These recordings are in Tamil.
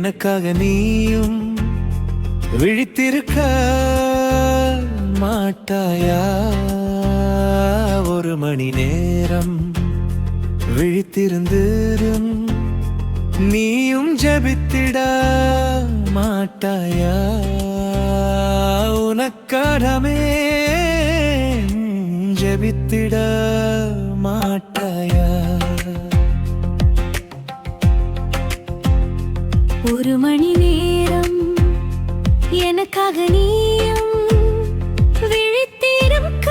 எனக்காக நீயும் விழித்திருக்க மாட்டாயா? ஒரு மணி நேரம் விழித்திருந்தும் நீயும் ஜெபித்திட மாட்டாயா? உனக்காகவே ஜெபித்திட மாட்டாயா? ஒரு மணி நேரம் எனக்காக நீயும் விழித்திருக்க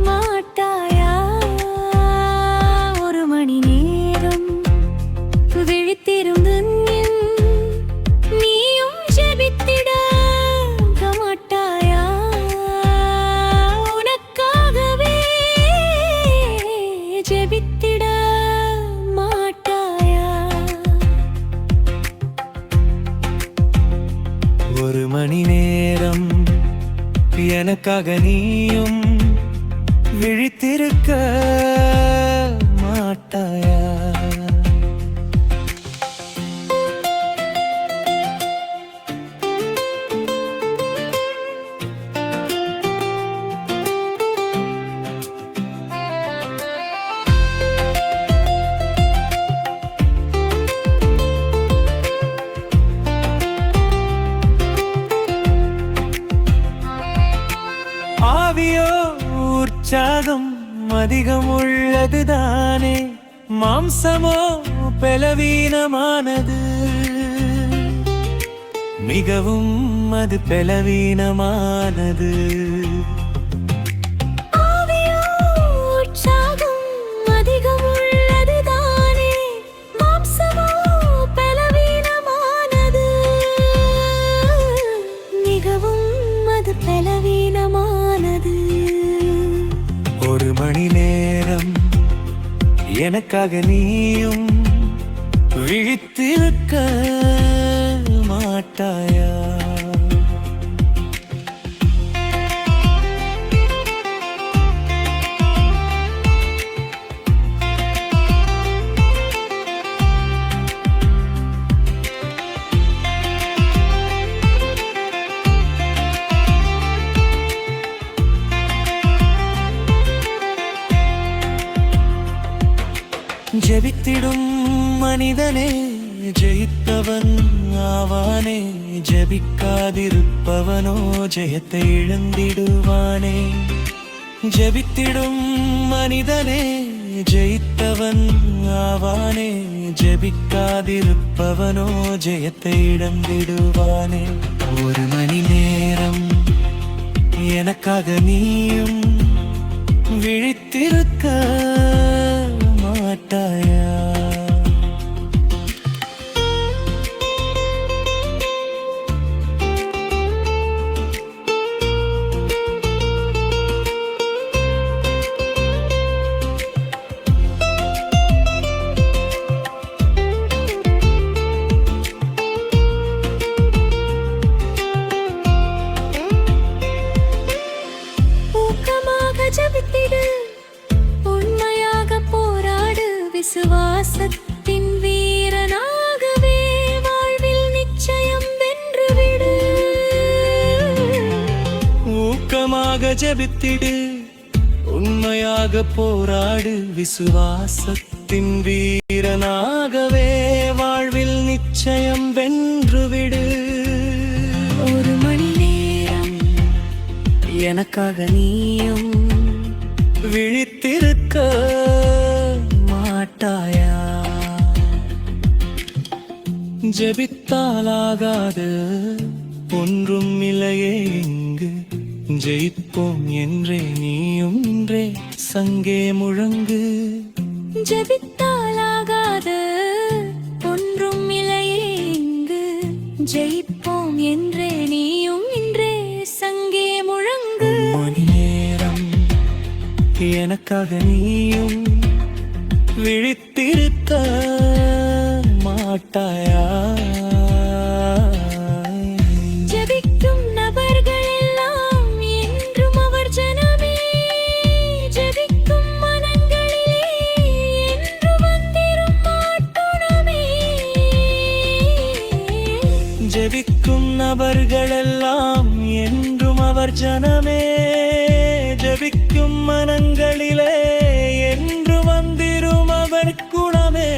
மாட்டாயா? ஒரு மணி நேரம் விழித்திருந்து நீயும் ஜெபித்திட மாட்டாயா? உனக்காகவே ஜெபித்திட மாட்டாயா? ஒரு மணி நேரம் எனக்காக நீயும் விழித்திருக்க மாட்டாயா? ஆவியோ உற்சாகம் அதிகம் உள்ளதுதானே, மாம்சமோ பலவீனமானது, மிகவும் அது பலவீனமானது. ஒரு மணி நேரம் எனக்காக நீயும் விழித்திருக்க மாட்டாயா? ஜெபித்திடும் மனிதனே ஜெயித்தவன் ஆவானே, ஜெபிக்காதிருப்பவனோ ஜெயத்தை இழந்திடுவானே. ஜெபித்திடும் மனிதனே ஜெயித்தவன் ஆவானே, ஜெபிக்காதிருப்பவனோ ஜெயத்தை இழந்திடுவானே. ஒரு மணி நேரம் எனக்காக நீயும் விழித்திருக்க மாட்டாயா? ஊக்கமாக ஜெபித்திடு, உண்மையாக போராடு, விசுவாசத்தின் வீரனாகவே வாழ்வில் நிச்சயம் வென்றுவிடு. ஊக்கமாக ஜெபித்திடு, உண்மையாக போராடு, விசுவாசத்தின் வீரனாகவே வாழ்வில் நிச்சயம் வென்றுவிடு. ஒரு மணி நேரம் எனக்காக நீயும் விழித்திருக்க மாட்டாயா? ஜெபித்தாலாகாது ஒன்றும் இல்லையே இங்கு, ஜெயிப்போம் என்றே நீயும் இன்றே சங்கே முழங்கு. ஜெபித்தாலாகாது ஒன்றும் இல்லையே இங்கு, ஜெயிப்போம் என்றே நீயும் இன்றே சங்கே முழங்கு. மணி நேரம் எனக்காக நீயும் விழித்திருக்க மாட்டாயா? ஜெபிக்கும் நபர்கள் எல்லாம் என்றும் அவர் ஜனமே, ஜெபிக்கும் மனங்களிலே என்று வந்திரும் மாட்டுணமே. ஜெபிக்கும் நபர்களெல்லாம் என்றும் அவர் ஜனமே ஜெபிக்கும் மனங்களிலே என்று வந்திரும் அவர் குணமே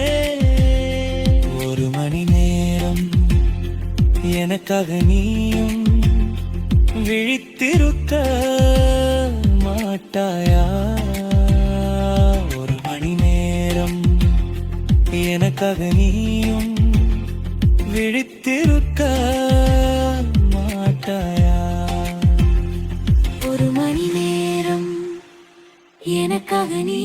ஒரு மணி நேரம் எனக்காக நீயும் விழித்திருக்க மாட்டாயா ஒரு மணி நேரம் எனக்காக நீயும் விழித்திருக்க மாட்டாயா ஒரு மணி நேரம் எனக்காக நீ